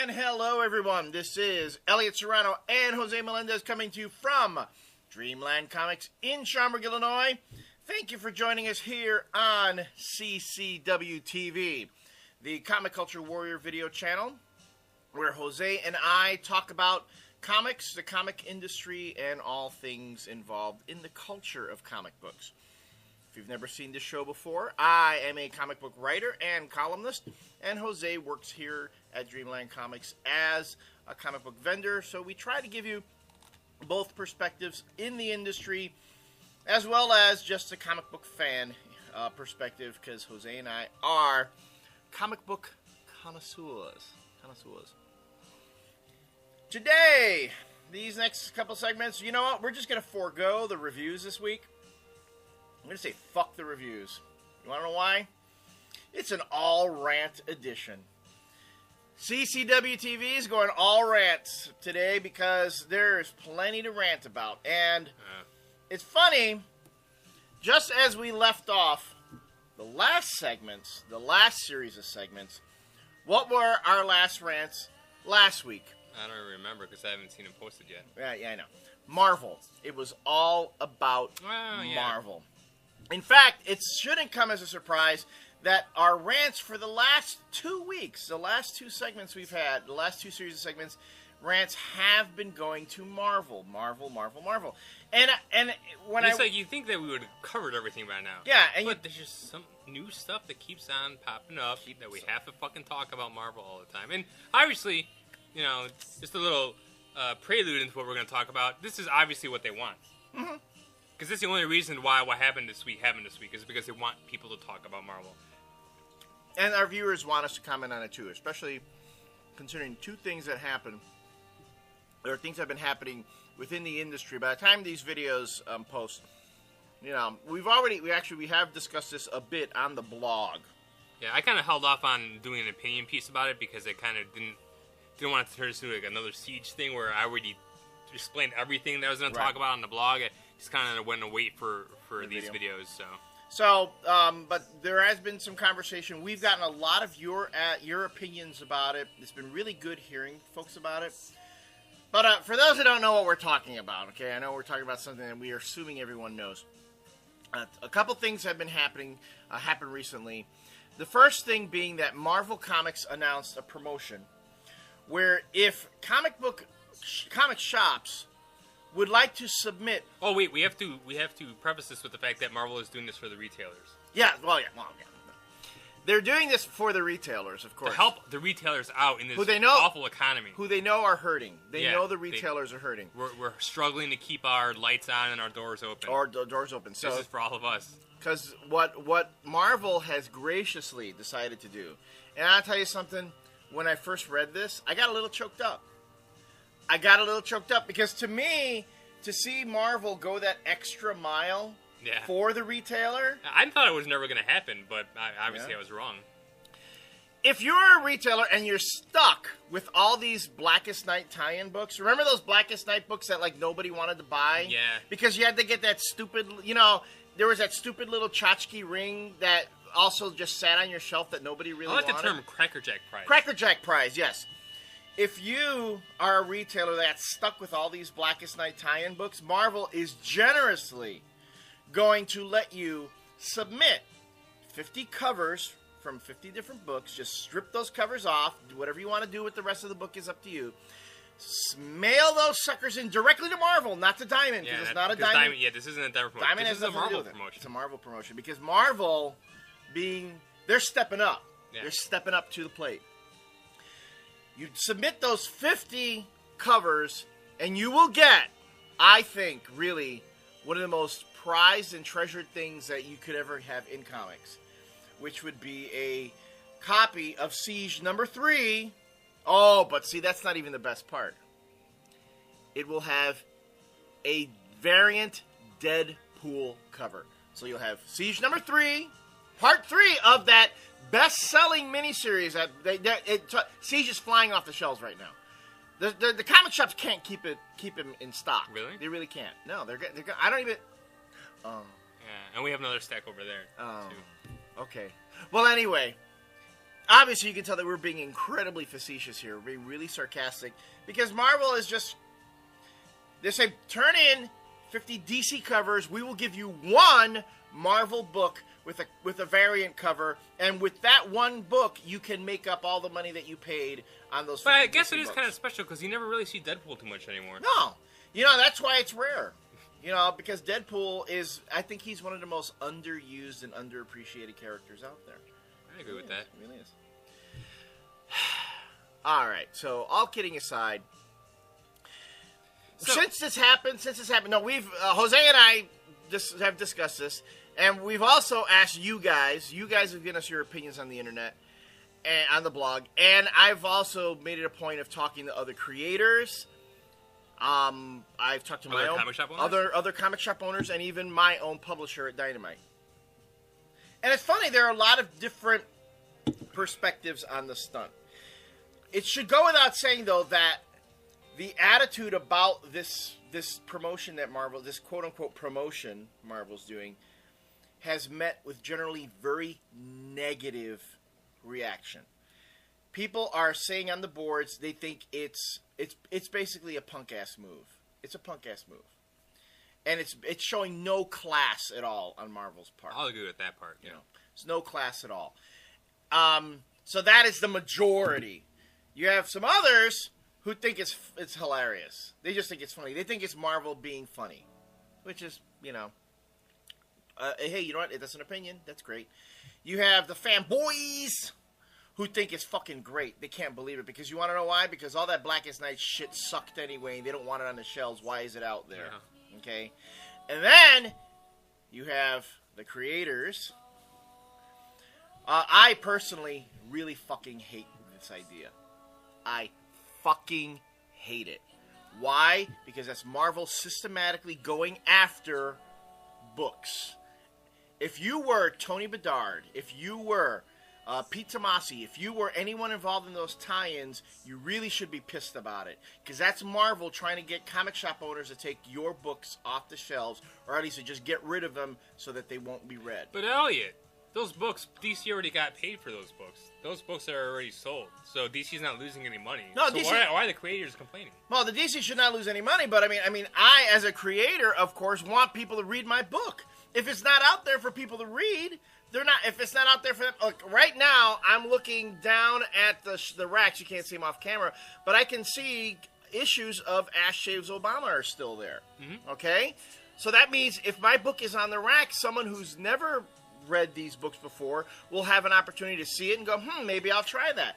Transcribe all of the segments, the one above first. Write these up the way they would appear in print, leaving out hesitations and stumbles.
And hello, everyone. This is Elliot Serrano and Jose Melendez coming to you from Dreamland Comics in Schaumburg, Illinois. Thank you for joining us here on CCW TV, the Comic Culture Warrior video channel, where Jose and I talk about comics, the comic industry, and all things involved in the culture of comic books. If you've never seen this show before, I am a comic book writer and columnist, and Jose works here at Dreamland Comics as a comic book vendor. So we try to give you both perspectives in the industry, as well as just a comic book fan perspective, because Jose and I are comic book connoisseurs. Today, these next couple segments, you know what? We're just going to forego the reviews this week. I'm going to say fuck the reviews. You want to know why? It's an all rant edition. CCW TV is going all rants today because there's plenty to rant about. And it's funny, just as we left off the last segments, the last series of segments, what were our last rants last week? I don't remember because I haven't seen them posted yet. Yeah, I know. Marvel. It was all about yeah. Marvel. In fact, it shouldn't come as a surprise that our rants for the last 2 weeks, the last two segments we've had, the last two series of segments, rants have been going to Marvel. And when it's like you think that we would have covered everything by now. Yeah, but there's just some new stuff that keeps on popping up that we have to fucking talk about Marvel all the time. And obviously, you know, just a little prelude into what we're going to talk about. This is obviously what they want. Mm-hmm. Because that's the only reason why what happened this week is because they want people to talk about Marvel. And our viewers want us to comment on it too, especially considering two things that happen, or things that have been happening within the industry. By the time these videos post, you know, we have discussed this a bit on the blog. Yeah, I kind of held off on doing an opinion piece about it because I kind of didn't want to turn into like another Siege thing where I already explained everything that I was going to talk about on the blog. I just kind of went to wait for these videos. So, but there has been some conversation. We've gotten a lot of your opinions about it. It's been really good hearing folks about it. But for those who don't know what we're talking about, okay, I know we're talking about something that we are assuming everyone knows. A couple things have been happened recently. The first thing being that Marvel Comics announced a promotion where if comic shops would like to submit. Oh wait, we have to preface this with the fact that Marvel is doing this for the retailers. Yeah. They're doing this for the retailers, of course, to help the retailers out in this awful economy. Who they know are hurting. They know the retailers are hurting. We're struggling to keep our lights on and our doors open. So this is for all of us. Because what Marvel has graciously decided to do, and I'll tell you something. When I first read this, I got a little choked up. Because to me, to see Marvel go that extra mile for the retailer... I thought it was never going to happen, but obviously I was wrong. If you're a retailer and you're stuck with all these Blackest Night tie-in books, remember those Blackest Night books that like nobody wanted to buy? Yeah. Because you had to get that stupid, you know, there was that stupid little tchotchke ring that also just sat on your shelf that nobody really wanted. I like the term Crackerjack prize. Crackerjack prize, yes. If you are a retailer that's stuck with all these Blackest Night tie-in books, Marvel is generously going to let you submit 50 covers from 50 different books. Just strip those covers off. Do whatever you want to do with the rest of the book is up to you. Mail those suckers in directly to Marvel, not to Diamond, because it's not a Diamond. This isn't a Diamond promotion. Diamond this is a Marvel promotion. It's a Marvel promotion because Marvel, they're stepping up. Yeah. They're stepping up to the plate. You submit those 50 covers, and you will get, I think, really, one of the most prized and treasured things that you could ever have in comics, which would be a copy of Siege number 3. Oh, but see, that's not even the best part. It will have a variant Deadpool cover. So you'll have Siege number 3, part 3 of that best-selling miniseries. Siege is flying off the shelves right now. The comic shops can't keep him in stock. Really? They really can't. No, they're I don't even. Yeah, and we have another stack over there. Too. Okay. Well, anyway, obviously you can tell that we're being incredibly facetious here. We're being really sarcastic because Marvel is just, they say, turn in 50 DC covers. We will give you one Marvel book with a variant cover, and with that one book, you can make up all the money that you paid on those. But I guess DC it is books. kind of special because you never really see Deadpool too much anymore. No, you know that's why it's rare. You know, because Deadpool is, I think he's one of the most underused and underappreciated characters out there. I agree with that. It really is. All right, so all kidding aside, since this happened, no, we've Jose and I have discussed this. And we've also asked you guys. You guys have given us your opinions on the internet and on the blog. And I've also made it a point of talking to other creators. I've talked to my own comic shop owners? other comic shop owners, and even my own publisher at Dynamite. And it's funny, there are a lot of different perspectives on the stunt. It should go without saying, though, that the attitude about this promotion that Marvel, this quote unquote promotion Marvel's doing, has met with generally very negative reaction. People are saying on the boards they think it's basically a punk ass move. It's a punk ass move, and it's showing no class at all on Marvel's part. I'll agree with that part. You know, it's no class at all. So that is the majority. You have some others who think it's hilarious. They just think it's funny. They think it's Marvel being funny, which is, you know. Hey, you know what? That's an opinion. That's great. You have the fanboys who think it's fucking great. They can't believe it because you want to know why? Because all that Blackest Night shit sucked anyway, and they don't want it on the shelves. Why is it out there? Yeah. Okay? And then you have the creators. I personally really fucking hate this idea. I fucking hate it. Why? Because that's Marvel systematically going after books. If you were Tony Bedard, if you were Pete Tomasi, if you were anyone involved in those tie-ins, you really should be pissed about it. Because that's Marvel trying to get comic shop owners to take your books off the shelves, or at least to just get rid of them so that they won't be read. But Elliot, those books, DC already got paid for those books. Those books are already sold. So DC's not losing any money. No, so DC, why are the creators complaining? Well, the DC should not lose any money, but I mean, I, as a creator, of course, want people to read my book. If it's not out there for people to read, they're not. If it's not out there for them, look, right now I'm looking down at the racks. You can't see them off camera, but I can see issues of Ash Shaves Obama are still there. Mm-hmm. Okay, so that means if my book is on the rack, someone who's never read these books before will have an opportunity to see it and go, maybe I'll try that.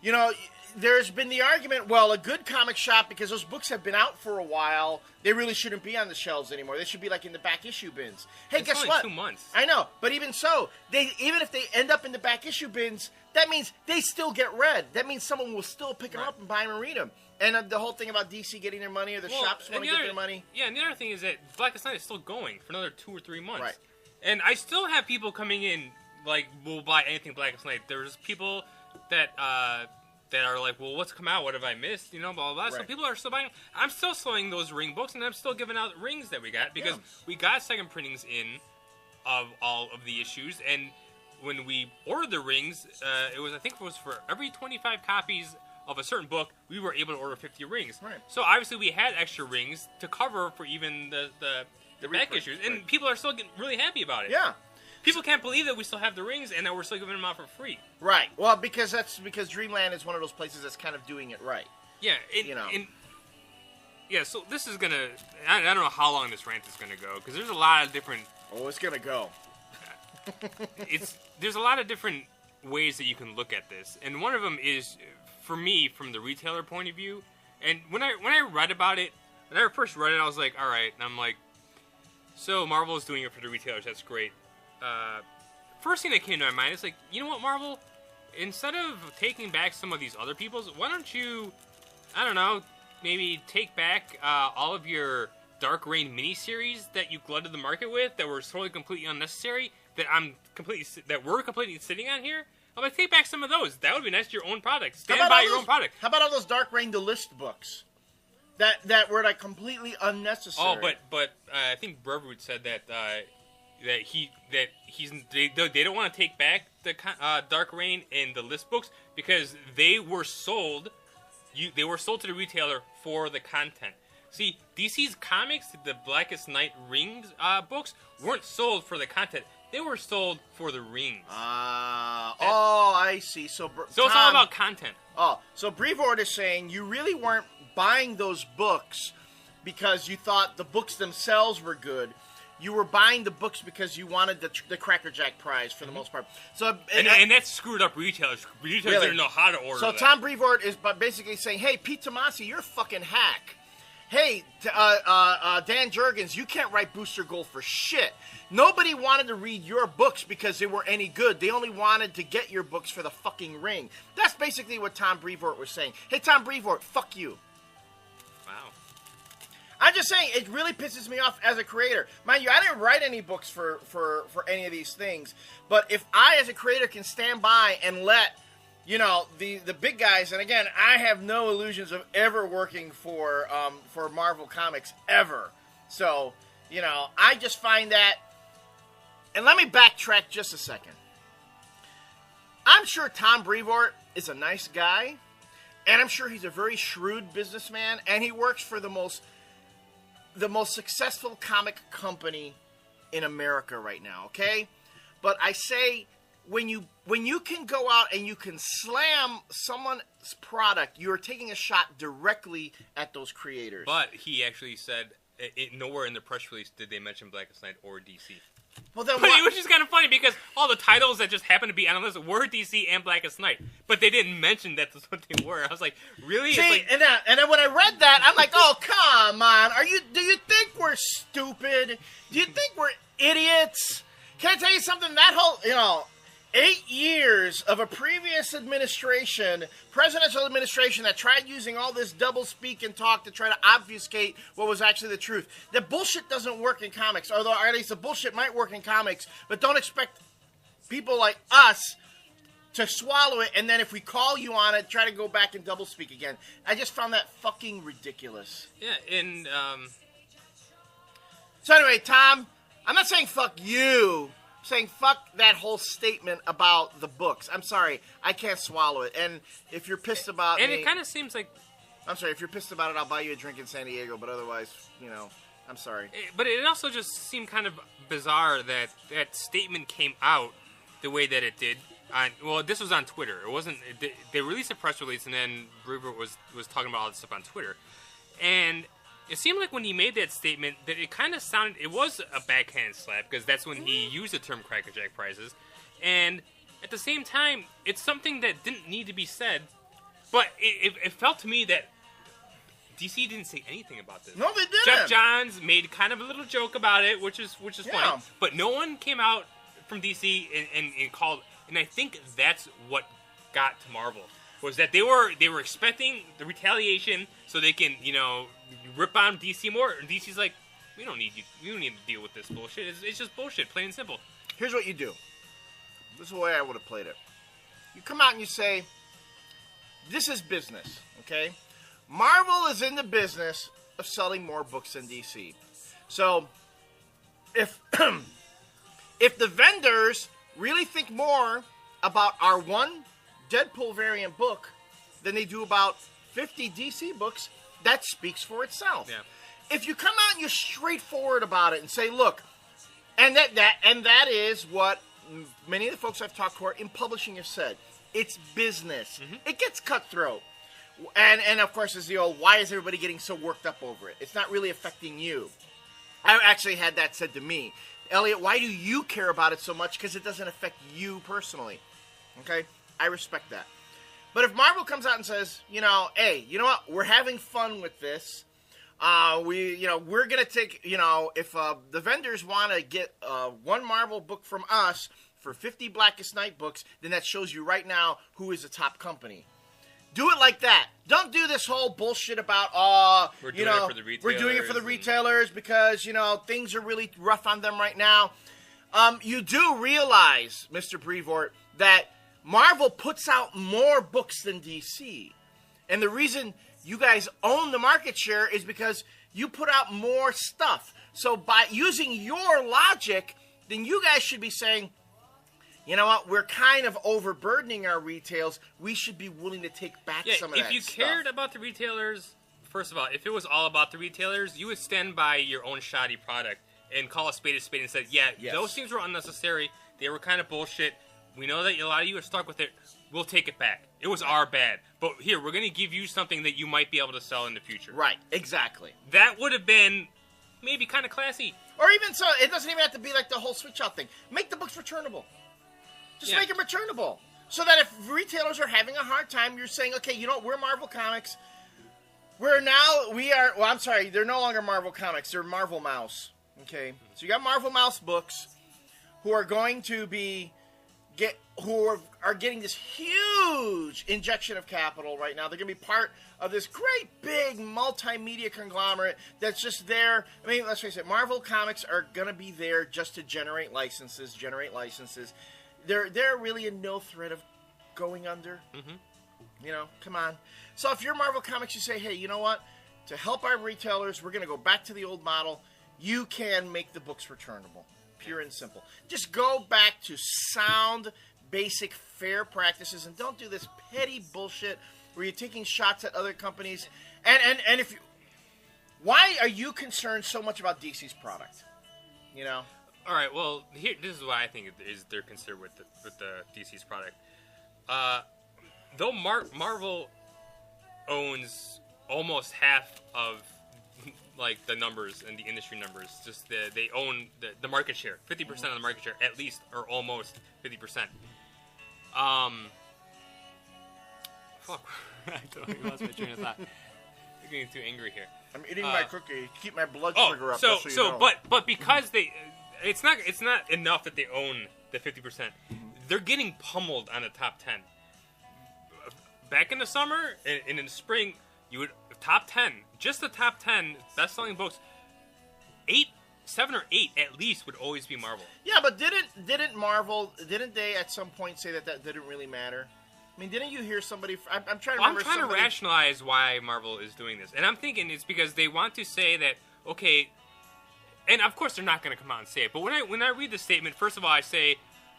You know, there's been the argument, well, a good comic shop, because those books have been out for a while, they really shouldn't be on the shelves anymore. They should be like in the back issue bins. Hey, guess what? 2 months. I know, but even so, even if they end up in the back issue bins, that means they still get read. That means someone will still pick them up and buy them and read them. And the whole thing about DC getting their money, or the shops want to get their money. Yeah, and the other thing is that Blackest Night is still going for another 2 or 3 months. Right. And I still have people coming in, like, will buy anything Blackest Night. There's people that are like, well, what's come out? What have I missed? You know, blah, blah, blah. Right. So people are still buying. I'm still selling those Ring books, and I'm still giving out rings that we got, because we got second printings in of all of the issues. And when we ordered the rings, I think it was for every 25 copies of a certain book, we were able to order 50 rings. Right. So obviously we had extra rings to cover for even the back issues. And people are still getting really happy about it. Yeah. People can't believe that we still have the rings and that we're still giving them out for free. Right. Well, because Dreamland is one of those places that's kind of doing it right. Yeah. So this is going to... I don't know how long this rant is going to go, because there's a lot of different... Oh, it's going to go. There's a lot of different ways that you can look at this. And one of them is, for me, from the retailer point of view. And when I read about it, when I first read it, I was like, all right. And I'm like, so Marvel is doing it for the retailers. That's great. First thing that came to my mind is like, you know what, Marvel? Instead of taking back some of these other people's, why don't you, I don't know, maybe take back all of your Dark Reign miniseries that you glutted the market with, that were totally completely unnecessary, that we're completely sitting on here? I'm like, take back some of those. That would be nice to your own product. Stand by your own product. How about all those Dark Reign The List books? That were like completely unnecessary. Oh, but I think Brevoort said that they don't want to take back the Dark Reign and the list books because they were sold. They were sold to the retailer for the content. See, DC's comics, the Blackest Night Rings books, weren't sold for the content. They were sold for the rings. I see. So it's all about content. Oh, so Brevoort is saying you really weren't buying those books because you thought the books themselves were good. You were buying the books because you wanted the Cracker Jack prize for the most part. So and that's screwed up retailers. Retailers really? Didn't know how to order. So that. Tom Brevoort is basically saying, "Hey, Pete Tomasi, you're a fucking hack. Hey, Dan Jurgens, you can't write Booster Gold for shit. Nobody wanted to read your books because they were any good. They only wanted to get your books for the fucking ring." That's basically what Tom Brevoort was saying. Hey, Tom Brevoort, fuck you. Wow. I'm just saying, it really pisses me off as a creator. Mind you, I didn't write any books for any of these things. But if I, as a creator, can stand by and let, the big guys, and again, I have no illusions of ever working for Marvel Comics, ever. So, I just find that, and let me backtrack just a second. I'm sure Tom Brevoort is a nice guy, and I'm sure he's a very shrewd businessman, and he works for the most successful comic company in America right now, okay? But I say, when you can go out and you can slam someone's product, you're taking a shot directly at those creators. But he actually said, nowhere in the press release did they mention Blackest Night or DC. Well, then which is kind of funny because all the titles that just happened to be on the list were DC and Blackest Night, but they didn't mention that that's what they were. I was like, really? See, and then when I read that, I'm like, oh, come on. Do you think we're stupid? Do you think we're idiots? Can I tell you something? That whole, 8 years of a previous presidential administration that tried using all this double speak and talk to try to obfuscate what was actually the truth. The bullshit doesn't work in comics, or at least the bullshit might work in comics, but don't expect people like us to swallow it, and then if we call you on it, try to go back and double speak again. I just found that fucking ridiculous. Yeah, and, So anyway, Tom, I'm not saying fuck you. I'm saying fuck that whole statement about the books. I'm sorry. I can't swallow it. And if you're pissed about it kind of seems like... I'm sorry. If you're pissed about it, I'll buy you a drink in San Diego. But otherwise, I'm sorry. But it also just seemed kind of bizarre that that statement came out the way that it did. This was on Twitter. It wasn't... They released a press release, and then Brevoort was talking about all this stuff on Twitter. And... it seemed like when he made that statement that it kind of sounded... it was a backhand slap, because that's when he used the term Cracker Jack prizes. And at the same time, it's something that didn't need to be said. But it felt to me that DC didn't say anything about this. No, they didn't. Jeff Johns made kind of a little joke about it, which is funny. But no one came out from DC and called... and I think that's what got to Marvel. Was that they were expecting the retaliation so they can, rip on DC more. And DC's like, we don't need you. We don't need to deal with this bullshit. It's just bullshit, plain and simple. Here's what you do. This is the way I would have played it. You come out and you say, this is business, okay? Marvel is in the business of selling more books than DC. So, if the vendors really think more about our one Deadpool variant book than they do about 50 DC books, that speaks for itself. Yeah. If you come out and you're straightforward about it and say, look, and that is what many of the folks I've talked to in publishing have said. It's business. Mm-hmm. It gets cutthroat. And of course, there's the old, why is everybody getting so worked up over it? It's not really affecting you. I actually had that said to me. Elliot, why do you care about it so much? Because it doesn't affect you personally. Okay? I respect that. But if Marvel comes out and says, hey, you know what? We're having fun with this. We're going to take, if the vendors want to get one Marvel book from us for 50 Blackest Night books, then that shows you right now who is the top company. Do it like that. Don't do this whole bullshit about, we're doing it for the retailers because, things are really rough on them right now. You do realize, Mr. Brevoort, that Marvel puts out more books than DC. And the reason you guys own the market share is because you put out more stuff. So by using your logic, then you guys should be saying, you know what, we're kind of overburdening our retails. We should be willing to take back some of that stuff. If you cared about the retailers, first of all, if it was all about the retailers, you would stand by your own shoddy product and call a spade and say, those things were unnecessary. They were kind of bullshit. We know that a lot of you are stuck with it. We'll take it back. It was our bad. But here, we're going to give you something that you might be able to sell in the future. Right, exactly. That would have been maybe kind of classy. Or even so, it doesn't even have to be like the whole switch out thing. Make the books returnable. Just make them returnable. So that if retailers are having a hard time, you're saying, okay, you know what, we're Marvel Comics. They're no longer Marvel Comics. They're Marvel Mouse. Okay? So you got Marvel Mouse books who are going to be are getting this huge injection of capital right now. They're going to be part of this great big multimedia conglomerate that's just there. I mean, let's face it, Marvel Comics are going to be there just to generate licenses. They're really in no threat of going under. Mm-hmm. You know, come on. So if you're Marvel Comics, you say, hey, you know what? To help our retailers, we're going to go back to the old model. You can make the books returnable. Pure and simple. Just go back to sound, basic, fair practices, and don't do this petty bullshit where you're taking shots at other companies. And if you, why are you concerned so much about DC's product? You know. All right. Well, this is why I think they're concerned with the DC's product. Though Marvel owns almost half of like the numbers and the industry numbers, just they own the market share, 50% of the market share at least, or almost 50%. Fuck, I totally lost my train of thought. I'm getting too angry here. I'm eating my cookie to keep my blood sugar up. But because it's not enough that they own the 50%. They're getting pummeled on the top 10. Back in the summer and in the spring, you would top 10, just the top 10 best-selling books, 7 or 8 at least would always be Marvel. Yeah, but didn't Marvel, didn't they at some point say that didn't really matter? I mean, didn't you hear somebody? I'm trying to remember. I'm trying to rationalize why Marvel is doing this, and I'm thinking it's because they want to say that, okay, and of course they're not going to come out and say it. But when I read the statement, first of all, I say,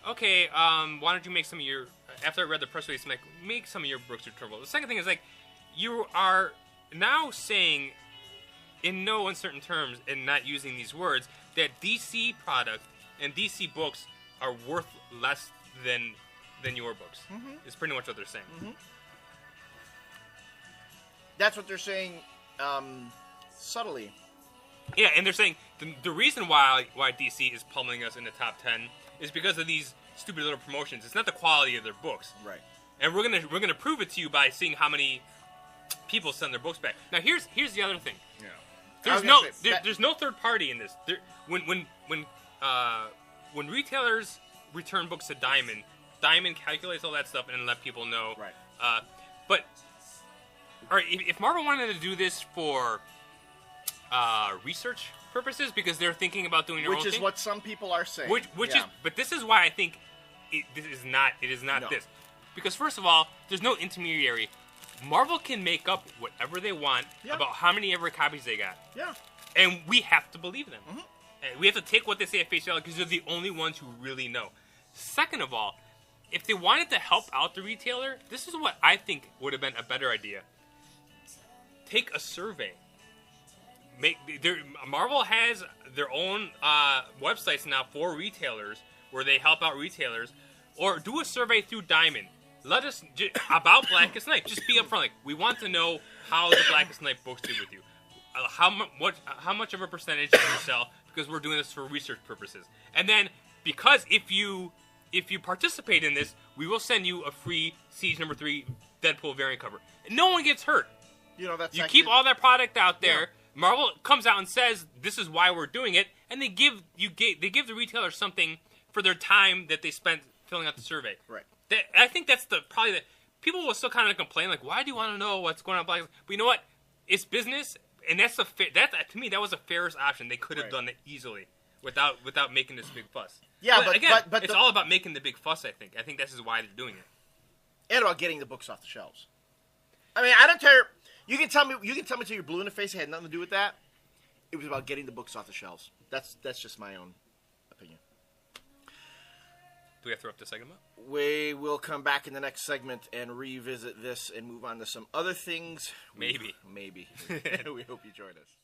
okay, why don't you make some of your? After I read the press release, I'm like, make some of your books returnable. The second thing is like, you are now saying, in no uncertain terms, and not using these words, that DC product and DC books are worth less than your books. Mm-hmm. Is pretty much what they're saying. Mm-hmm. That's what they're saying, subtly. Yeah, and they're saying the reason why DC is pummeling us in the top 10 is because of these stupid little promotions. It's not the quality of their books, right? And we're gonna prove it to you by seeing how many people send their books back. Now here's the other thing. Yeah. There's no third party in this. When retailers return books to Diamond calculates all that stuff and let people know. Right. But all right, if Marvel wanted to do this for research purposes, because they're thinking about doing their own thing, which is what some people are saying. But this is why I think it is not this. Because first of all, there's no intermediary. Marvel can make up whatever they want about how many ever copies they got. Yeah. And we have to believe them. Mm-hmm. And we have to take what they say at face value because they're the only ones who really know. Second of all, if they wanted to help out the retailer, this is what I think would have been a better idea. Take a survey. Marvel has their own websites now for retailers where they help out retailers. Or do a survey through Diamond. Let us about Blackest Night. Just be upfront. Like, we want to know how the Blackest Night books did with you. How much of a percentage did you sell? Because we're doing this for research purposes. And then, because if you participate in this, we will send you a free Siege number 3 Deadpool variant cover. And no one gets hurt. You keep all that product out there. Yeah. Marvel comes out and says this is why we're doing it, and they give the retailer something for their time that they spent filling out the survey. Right. I think that's probably the people will still kind of complain like, why do you want to know what's going on? But you know what? It's business, and that to me that was the fairest option. They could have done it easily without making this big fuss. Yeah, but again, it's all about making the big fuss. I think this is why they're doing it. And about getting the books off the shelves. I mean, I don't care. You can tell me till you're blue in the face. It had nothing to do with that. It was about getting the books off the shelves. That's just my own opinion. Do we have to wrap the segment up? We will come back in the next segment and revisit this and move on to some other things. Maybe. Maybe. We hope you join us.